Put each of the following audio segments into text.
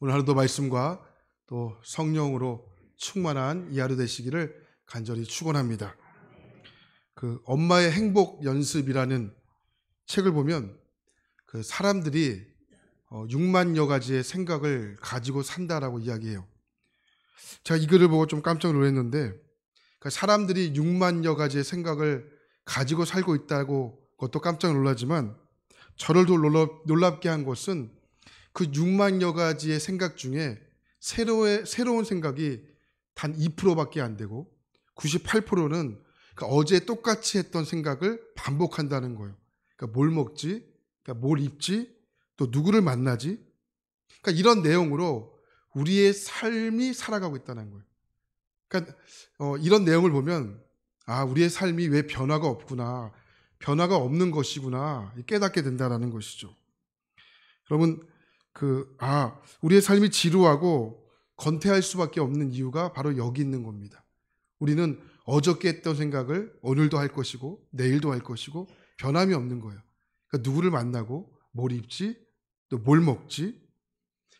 오늘 하루도 말씀과 또 성령으로 충만한 이 하루 되시기를 간절히 축원합니다. 엄마의 행복 연습이라는 책을 보면 사람들이 6만여 가지의 생각을 가지고 산다라고 이야기해요. 제가 이 글을 보고 좀 깜짝 놀랐는데, 사람들이 6만여 가지의 생각을 가지고 살고 있다고 그것도 깜짝 놀라지만, 저를 더 놀랍게 한 것은 그 6만여 가지의 생각 중에 새로운 생각이 단 2%밖에 안 되고 98%는 어제 똑같이 했던 생각을 반복한다는 거예요. 뭘 먹지? 뭘 입지? 또 누구를 만나지? 이런 내용으로 우리의 삶이 살아가고 있다는 거예요. 이런 내용을 보면 우리의 삶이 왜 변화가 없구나, 변화가 없는 것이구나 깨닫게 된다는 것이죠. 여러분, 우리의 삶이 지루하고 건태할 수밖에 없는 이유가 바로 여기 있는 겁니다. 우리는 어저께 했던 생각을 오늘도 할 것이고 내일도 할 것이고 변함이 없는 거예요. 누구를 만나고 뭘 입지, 또 뭘 먹지.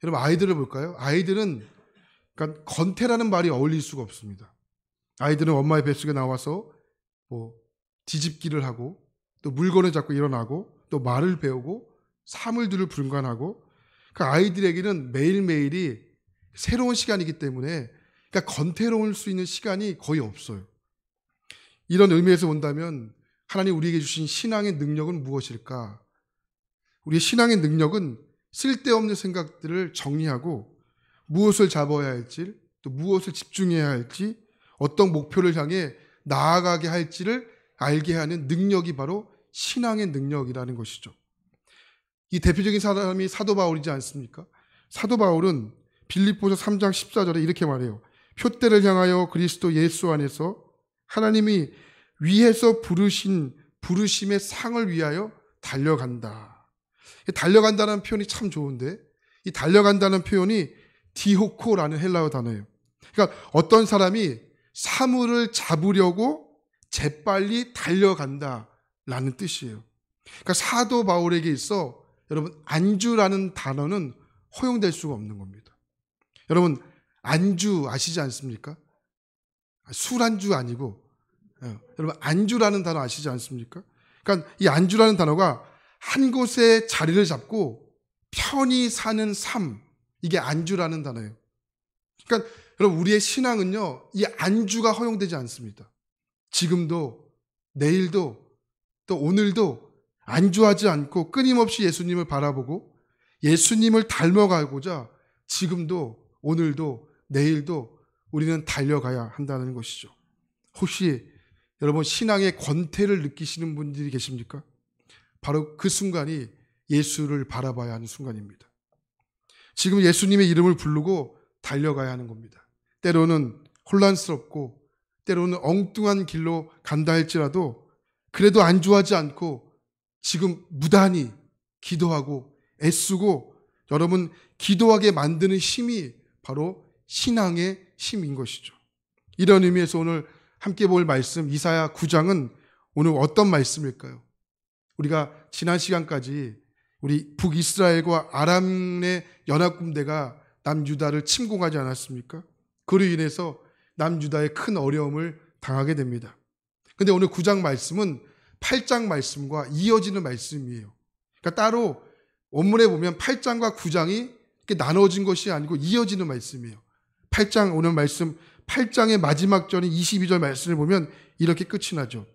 여러분, 아이들을 볼까요? 아이들은 건태라는 말이 어울릴 수가 없습니다. 아이들은 엄마의 뱃속에 나와서 뒤집기를 하고 또 물건을 잡고 일어나고 또 말을 배우고 사물들을 분간하고, 아이들에게는 매일매일이 새로운 시간이기 때문에 건태로울 수 있는 시간이 거의 없어요. 이런 의미에서 본다면 하나님 우리에게 주신 신앙의 능력은 무엇일까? 우리의 신앙의 능력은 쓸데없는 생각들을 정리하고 무엇을 잡아야 할지, 또 무엇을 집중해야 할지, 어떤 목표를 향해 나아가게 할지를 알게 하는 능력이 바로 신앙의 능력이라는 것이죠. 이 대표적인 사람이 사도 바울이지 않습니까? 사도 바울은 빌립보서 3장 14절에 이렇게 말해요. 표대를 향하여 그리스도 예수 안에서 하나님이 위에서 부르신 부르심의 상을 위하여 달려간다. 달려간다는 표현이 참 좋은데, 이 달려간다는 표현이 디호코라는 헬라어 단어예요. 어떤 사람이 사물을 잡으려고 재빨리 달려간다라는 뜻이에요. 사도 바울에게 있어 여러분, 안주라는 단어는 허용될 수가 없는 겁니다. 여러분, 안주 아시지 않습니까? 술 안주 아니고, 여러분, 안주라는 단어 아시지 않습니까? 이 안주라는 단어가 한 곳에 자리를 잡고 편히 사는 삶, 이게 안주라는 단어예요. 여러분, 우리의 신앙은요, 이 안주가 허용되지 않습니다. 지금도, 내일도, 또 오늘도 안주하지 않고 끊임없이 예수님을 바라보고 예수님을 닮아가고자 지금도, 오늘도, 내일도 우리는 달려가야 한다는 것이죠. 혹시 여러분, 신앙의 권태를 느끼시는 분들이 계십니까? 바로 그 순간이 예수를 바라봐야 하는 순간입니다. 지금 예수님의 이름을 부르고 달려가야 하는 겁니다. 때로는 혼란스럽고 때로는 엉뚱한 길로 간다 할지라도 그래도 안주하지 않고 지금 무단히 기도하고 애쓰고 여러분 기도하게 만드는 힘이 바로 신앙의 힘인 것이죠. 이런 의미에서 오늘 함께 볼 말씀 이사야 9장은 오늘 어떤 말씀일까요? 우리가 지난 시간까지 우리 북이스라엘과 아람의 연합군대가 남유다를 침공하지 않았습니까? 그로 인해서 남유다에 큰 어려움을 당하게 됩니다. 그런데 오늘 9장 말씀은 8장 말씀과 이어지는 말씀이에요. 따로 원문에 보면 8장과 9장이 나눠진 것이 아니고 이어지는 말씀이에요. 8장 오늘 말씀 8장의 마지막 절인 22절 말씀을 보면 이렇게 끝이 나죠.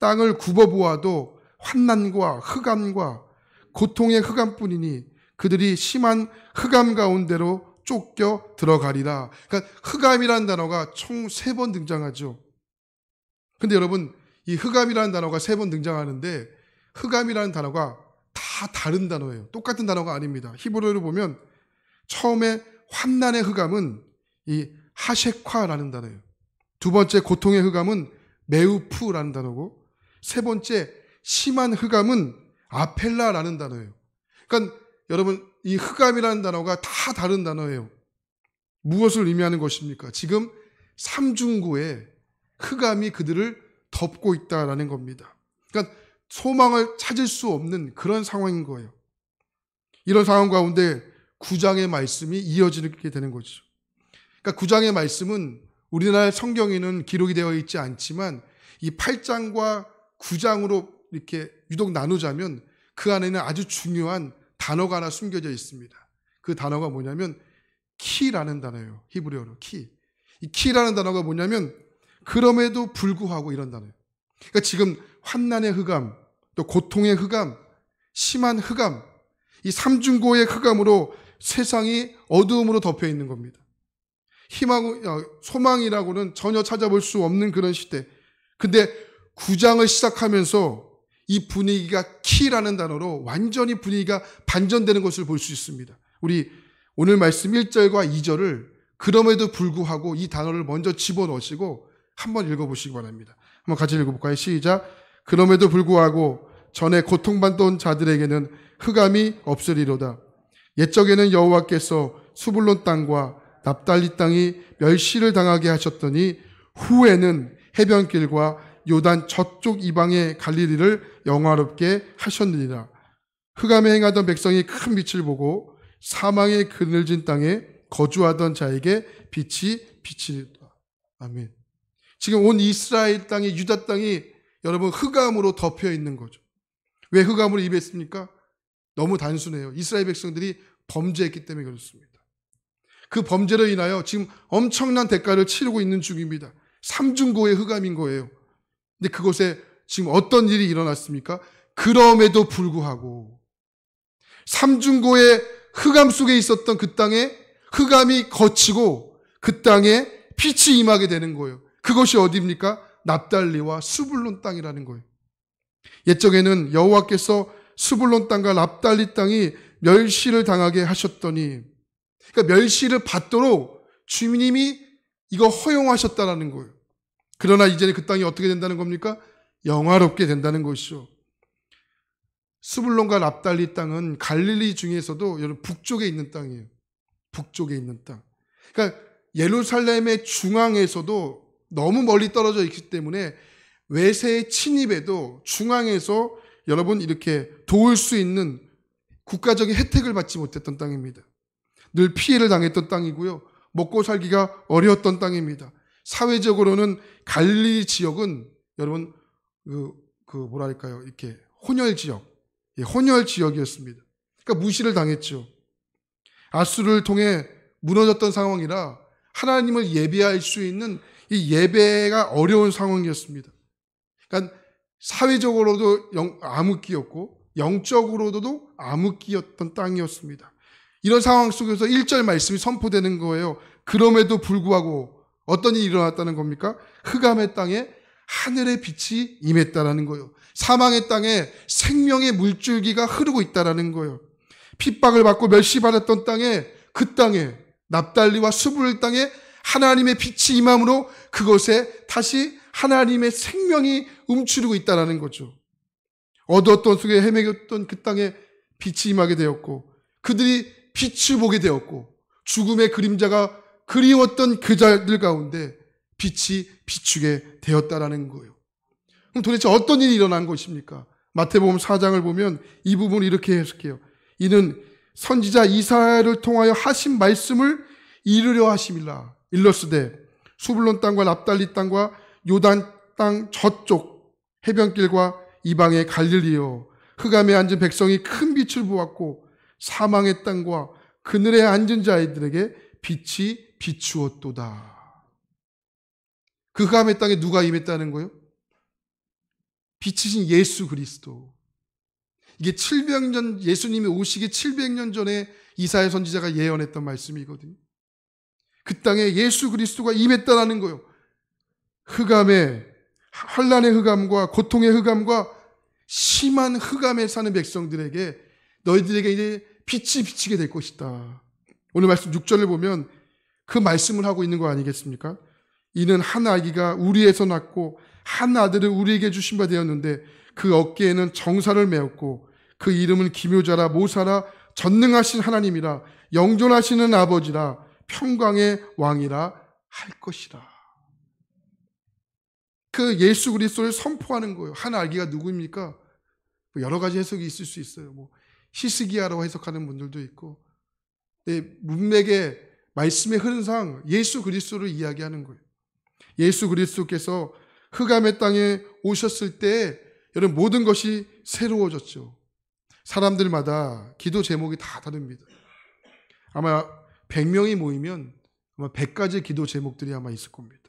땅을 굽어보아도 환난과 흑암과 고통의 흑암뿐이니 그들이 심한 흑암 가운데로 쫓겨 들어가리라. 흑암이라는 단어가 총 3번 등장하죠. 근데 여러분, 이 흑암이라는 단어가 3번 등장하는데 흑암이라는 단어가 다 다른 단어예요. 똑같은 단어가 아닙니다. 히브리어로 보면 처음에 환난의 흑암은 이 하셰콰라는 단어예요. 두 번째 고통의 흑암은 메우프라는 단어고, 세 번째 심한 흑암은 아펠라라는 단어예요. 여러분, 이 흑암이라는 단어가 다 다른 단어예요. 무엇을 의미하는 것입니까? 지금 삼중고에 흑암이 그들을 덮고 있다라는 겁니다. 소망을 찾을 수 없는 그런 상황인 거예요. 이런 상황 가운데 9장의 말씀이 이어지게 되는 거죠. 그러니까 9장의 말씀은 우리나라 성경에는 기록이 되어 있지 않지만 이 8장과 9장으로 이렇게 유독 나누자면 그 안에는 아주 중요한 단어가 하나 숨겨져 있습니다. 그 단어가 뭐냐면 키라는 단어예요. 히브리어로 키. 이 키라는 단어가 뭐냐면 그럼에도 불구하고 이런 단어예요. 그러니까 지금 환난의 흑암, 또 고통의 흑암, 심한 흑암, 이 삼중고의 흑암으로 세상이 어두움으로 덮여 있는 겁니다. 소망이라고는 전혀 찾아볼 수 없는 그런 시대. 근데 9장을 시작하면서 이 분위기가 키라는 단어로 완전히 분위기가 반전되는 것을 볼 수 있습니다. 우리 오늘 말씀 1절과 2절을 그럼에도 불구하고 이 단어를 먼저 집어넣으시고 한번 읽어보시기 바랍니다. 한번 같이 읽어볼까요? 시작. 그럼에도 불구하고 전에 고통받던 자들에게는 흑암이 없으리로다. 옛적에는 여호와께서 수불론 땅과 납달리 땅이 멸시를 당하게 하셨더니 후에는 해변길과 요단 저쪽 이방의 갈릴리를 영화롭게 하셨느니라. 흑암에 행하던 백성이 큰 빛을 보고 사망의 그늘진 땅에 거주하던 자에게 빛이 비치리라. 아멘. 지금 온 이스라엘 땅이, 유다 땅이 여러분 흑암으로 덮여 있는 거죠. 왜 흑암으로 임했습니까? 너무 단순해요. 이스라엘 백성들이 범죄했기 때문에 그렇습니다. 그 범죄로 인하여 지금 엄청난 대가를 치르고 있는 중입니다. 삼중고의 흑암인 거예요. 근데 그곳에 지금 어떤 일이 일어났습니까? 그럼에도 불구하고 삼중고의 흑암 속에 있었던 그 땅에 흑암이 걷히고 그 땅에 빛이 임하게 되는 거예요. 그것이 어디입니까? 납달리와 수불론 땅이라는 거예요. 옛적에는 여호와께서 수불론 땅과 납달리 땅이 멸시를 당하게 하셨더니, 그러니까 멸시를 받도록 주님이 이거 허용하셨다라는 거예요. 그러나 이제는 그 땅이 어떻게 된다는 겁니까? 영화롭게 된다는 것이죠. 수불론과 납달리 땅은 갈릴리 중에서도 여러분 북쪽에 있는 땅이에요. 북쪽에 있는 땅. 그러니까 예루살렘의 중앙에서도 너무 멀리 떨어져 있기 때문에 외세의 침입에도 중앙에서 여러분 이렇게 도울 수 있는 국가적인 혜택을 받지 못했던 땅입니다. 늘 피해를 당했던 땅이고요. 먹고 살기가 어려웠던 땅입니다. 사회적으로는 갈릴리 지역은 여러분 뭐랄까요, 이렇게 혼혈 지역, 혼혈 지역이었습니다. 그러니까 무시를 당했죠. 아수르를 통해 무너졌던 상황이라 하나님을 예배할 수 있는 이 예배가 어려운 상황이었습니다. 그러니까 사회적으로도 암흑기였고 영적으로도 암흑기였던 땅이었습니다. 이런 상황 속에서 1절 말씀이 선포되는 거예요. 그럼에도 불구하고 어떤 일이 일어났다는 겁니까? 흑암의 땅에 하늘의 빛이 임했다라는 거예요. 사망의 땅에 생명의 물줄기가 흐르고 있다라는 거예요. 핍박을 받고 멸시받았던 땅에, 그 땅에, 납달리와 수불 땅에 하나님의 빛이 임함으로 그곳에 다시 하나님의 생명이 움츠리고 있다라는 거죠. 어두웠던 속에 헤매겼던 그 땅에 빛이 임하게 되었고 그들이 빛을 보게 되었고 죽음의 그림자가 그리웠던 그 자들 가운데 빛이 비추게 되었다라는 거예요. 그럼 도대체 어떤 일이 일어난 것입니까? 마태복음 4장을 보면 이 부분을 이렇게 해석해요. 이는 선지자 이사야를 통하여 하신 말씀을 이루려 하심이라. 일러스되 수불론 땅과 납달리 땅과 요단 땅 저쪽 해변길과 이방의 갈릴리요 흑암에 앉은 백성이 큰 빛을 보았고 사망의 땅과 그늘에 앉은 자들에게 빛이 비추었도다. 그 흑암의 땅에 누가 임했다는 거예요? 빛이신 예수 그리스도. 이게 700년, 예수님이 오시기 700년 전에 이사야 선지자가 예언했던 말씀이거든요. 그 땅에 예수 그리스도가 임했다라는 거예요. 흑암에, 환난의 흑암과 고통의 흑암과 심한 흑암에 사는 백성들에게 너희들에게 이제 빛이 비치게 될 것이다. 오늘 말씀 6절을 보면 그 말씀을 하고 있는 거 아니겠습니까? 이는 한 아기가 우리에서 낳고 한 아들을 우리에게 주신 바 되었는데 그 어깨에는 정사를 메었고 그 이름은 기묘자라 모사라 전능하신 하나님이라 영존하시는 아버지라 평강의 왕이라 할 것이라. 그 예수 그리스도를 선포하는 거예요. 한 아기가 누구입니까? 여러 가지 해석이 있을 수 있어요. 히스기야라고 해석하는 분들도 있고 문맥의 말씀의 흐름상 예수 그리스도를 이야기하는 거예요. 예수 그리스도께서 흑암의 땅에 오셨을 때 여러분 모든 것이 새로워졌죠. 사람들마다 기도 제목이 다 다릅니다. 아마 100명이 모이면 아마 100가지 기도 제목들이 아마 있을 겁니다.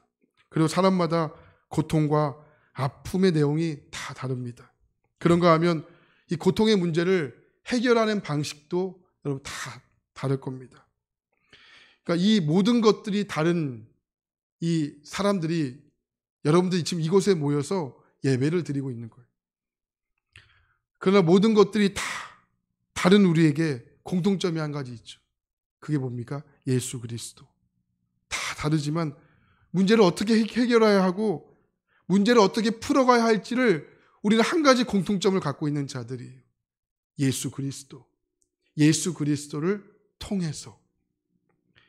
그리고 사람마다 고통과 아픔의 내용이 다 다릅니다. 그런가 하면 이 고통의 문제를 해결하는 방식도 여러분 다 다를 겁니다. 그러니까 이 모든 것들이 다른 이 사람들이 여러분들이 지금 이곳에 모여서 예배를 드리고 있는 거예요. 그러나 모든 것들이 다 다른 우리에게 공통점이 한 가지 있죠. 그게 뭡니까? 예수 그리스도. 다 다르지만 문제를 어떻게 해결해야 하고 문제를 어떻게 풀어가야 할지를 우리는 한 가지 공통점을 갖고 있는 자들이에요. 예수 그리스도. 예수 그리스도를 통해서.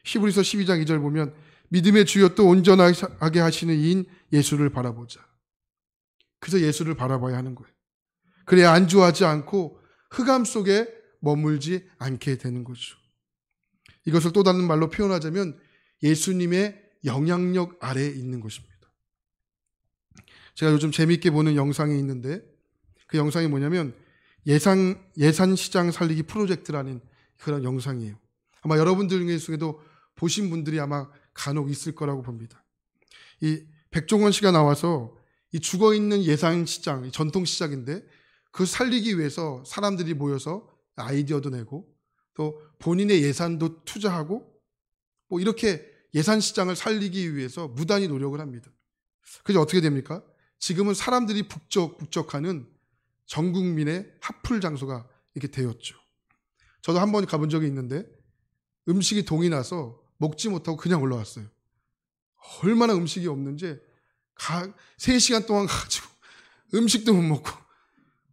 히브리서 12장 2절 보면 믿음의 주여 또 온전하게 하시는 이인 예수를 바라보자. 그래서 예수를 바라봐야 하는 거예요. 그래야 안주하지 않고 흑암 속에 머물지 않게 되는 거죠. 이것을 또 다른 말로 표현하자면 예수님의 영향력 아래에 있는 것입니다. 제가 요즘 재미있게 보는 영상이 있는데 그 영상이 뭐냐면 예산시장 살리기 프로젝트라는 그런 영상이에요. 아마 여러분들 중에도 보신 분들이 아마 간혹 있을 거라고 봅니다. 이 백종원 씨가 나와서 이 죽어있는 예산시장, 전통시장인데 그 살리기 위해서 사람들이 모여서 아이디어도 내고 또 본인의 예산도 투자하고 뭐 이렇게 예산시장을 살리기 위해서 무단히 노력을 합니다. 그래서 어떻게 됩니까? 지금은 사람들이 북적북적하는 전 국민의 핫플 장소가 이렇게 되었죠. 저도 한 번 가본 적이 있는데 음식이 동이 나서 먹지 못하고 그냥 올라왔어요. 얼마나 음식이 없는지 3시간 동안 가지고 음식도 못 먹고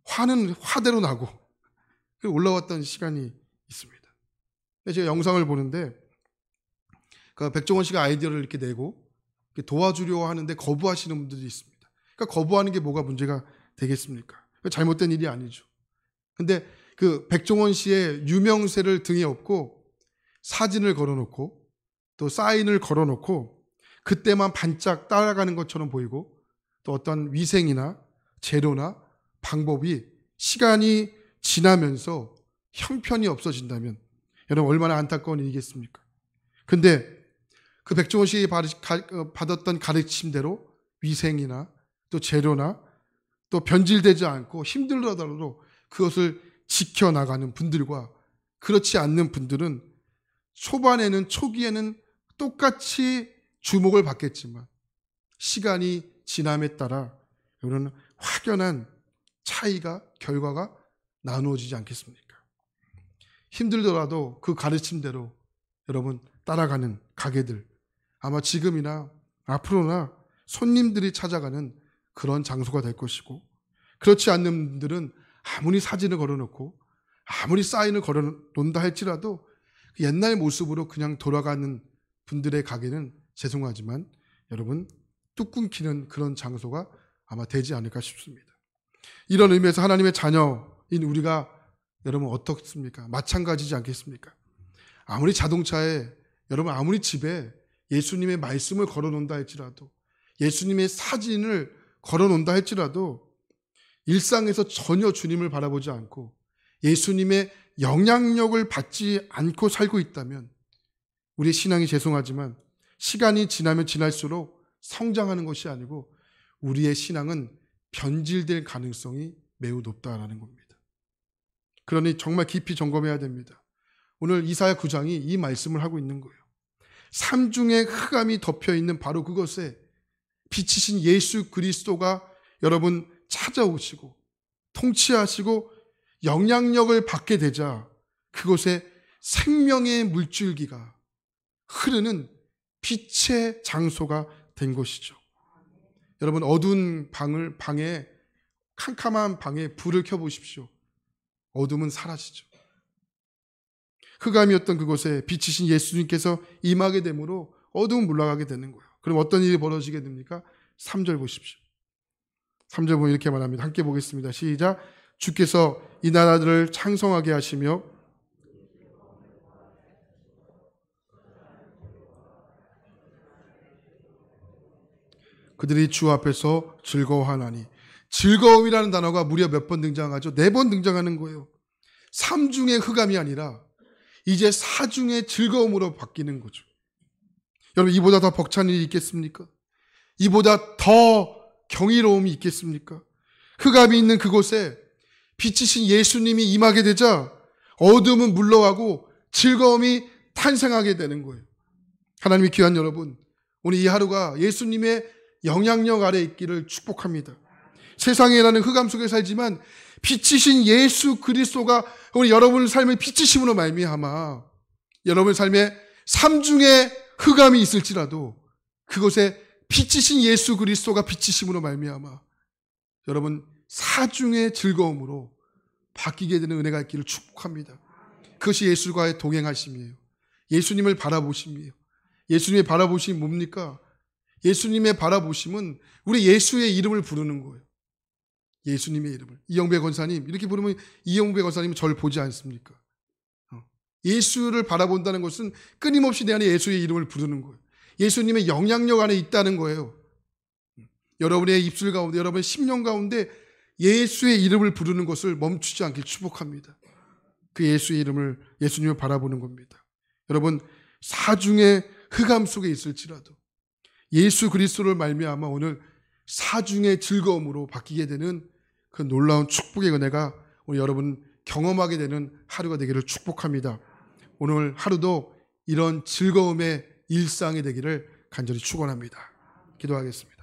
화는 화대로 나고 올라왔던 시간이 있습니다. 제가 영상을 보는데 그 백종원 씨가 아이디어를 이렇게 내고 도와주려 하는데 거부하시는 분들이 있습니다. 그러니까 거부하는 게 뭐가 문제가 되겠습니까? 잘못된 일이 아니죠. 근데 그 백종원 씨의 유명세를 등에 업고 사진을 걸어놓고 또 사인을 걸어놓고 그때만 반짝 따라가는 것처럼 보이고 또 어떤 위생이나 재료나 방법이 시간이 지나면서 형편이 없어진다면 여러분 얼마나 안타까운 일이겠습니까? 근데 그 백종원 씨가 받았던 가르침대로 위생이나 또 재료나 또 변질되지 않고 힘들더라도 그것을 지켜나가는 분들과 그렇지 않는 분들은 초기에는 똑같이 주목을 받겠지만 시간이 지남에 따라 이런 확연한 차이가 결과가 나누어지지 않겠습니까? 힘들더라도 그 가르침대로 여러분 따라가는 가게들 아마 지금이나 앞으로나 손님들이 찾아가는 그런 장소가 될 것이고 그렇지 않는 분들은 아무리 사진을 걸어놓고 아무리 사인을 걸어놓는다 할지라도 옛날 모습으로 그냥 돌아가는 분들의 가게는 죄송하지만 여러분 뚝 끊기는 그런 장소가 아마 되지 않을까 싶습니다. 이런 의미에서 하나님의 자녀인 우리가 여러분 어떻습니까? 마찬가지지 않겠습니까? 아무리 자동차에 여러분 아무리 집에 예수님의 말씀을 걸어놓는다 할지라도 예수님의 사진을 걸어놓는다 할지라도 일상에서 전혀 주님을 바라보지 않고 예수님의 영향력을 받지 않고 살고 있다면 우리의 신앙이 죄송하지만 시간이 지나면 지날수록 성장하는 것이 아니고 우리의 신앙은 변질될 가능성이 매우 높다라는 겁니다. 그러니 정말 깊이 점검해야 됩니다. 오늘 이사야 9장이 이 말씀을 하고 있는 거예요. 삼중의 흑암이 덮여있는 바로 그것에 빛이신 예수 그리스도가 여러분 찾아오시고 통치하시고 영향력을 받게 되자 그곳에 생명의 물줄기가 흐르는 빛의 장소가 된 것이죠. 여러분 어두운 방에 캄캄한 방에 불을 켜보십시오. 어둠은 사라지죠. 흑암이었던 그곳에 빛이신 예수님께서 임하게 되므로 어둠은 물러가게 되는 거예요. 그럼 어떤 일이 벌어지게 됩니까? 3절 보십시오. 3절 보면 이렇게 말합니다. 함께 보겠습니다. 시작. 주께서 이 나라들을 창성하게 하시며 그들이 주 앞에서 즐거워하나니. 즐거움이라는 단어가 무려 몇 번 등장하죠? 4번 등장하는 거예요. 3중의 흑암이 아니라 이제 4중의 즐거움으로 바뀌는 거죠. 여러분, 이보다 더 벅찬 일이 있겠습니까? 이보다 더 경이로움이 있겠습니까? 흑암이 있는 그곳에 빛이신 예수님이 임하게 되자 어둠은 물러가고 즐거움이 탄생하게 되는 거예요. 하나님의 귀한 여러분, 오늘 이 하루가 예수님의 영향력 아래 있기를 축복합니다. 세상에 나는 흑암 속에 살지만 빛이신 예수 그리스도가 오늘 여러분의 삶을 비치심으로 말미암아 여러분의 삶에 3중의 흑암이 있을지라도 그곳에 빛이신 예수 그리스도가 비치심으로 말미암아 여러분 4중의 즐거움으로 바뀌게 되는 은혜가 있기를 축복합니다. 그것이 예수와의 동행하심이에요. 예수님을 바라보심이에요. 예수님의 바라보심이 뭡니까? 예수님의 바라보심은 우리 예수의 이름을 부르는 거예요. 예수님의 이름을. 이영배 권사님 이렇게 부르면 이영배 권사님은 저를 보지 않습니까? 예수를 바라본다는 것은 끊임없이 내 안에 예수의 이름을 부르는 거예요. 예수님의 영향력 안에 있다는 거예요. 여러분의 입술 가운데, 여러분의 심령 가운데 예수의 이름을 부르는 것을 멈추지 않길 축복합니다. 그 예수의 이름을, 예수님을 바라보는 겁니다. 여러분, 4중의 흑암 속에 있을지라도 예수 그리스도를 말미암아 오늘 4중의 즐거움으로 바뀌게 되는 그 놀라운 축복의 은혜가 오늘 여러분 경험하게 되는 하루가 되기를 축복합니다. 오늘 하루도 이런 즐거움의 일상이 되기를 간절히 축원합니다. 기도하겠습니다.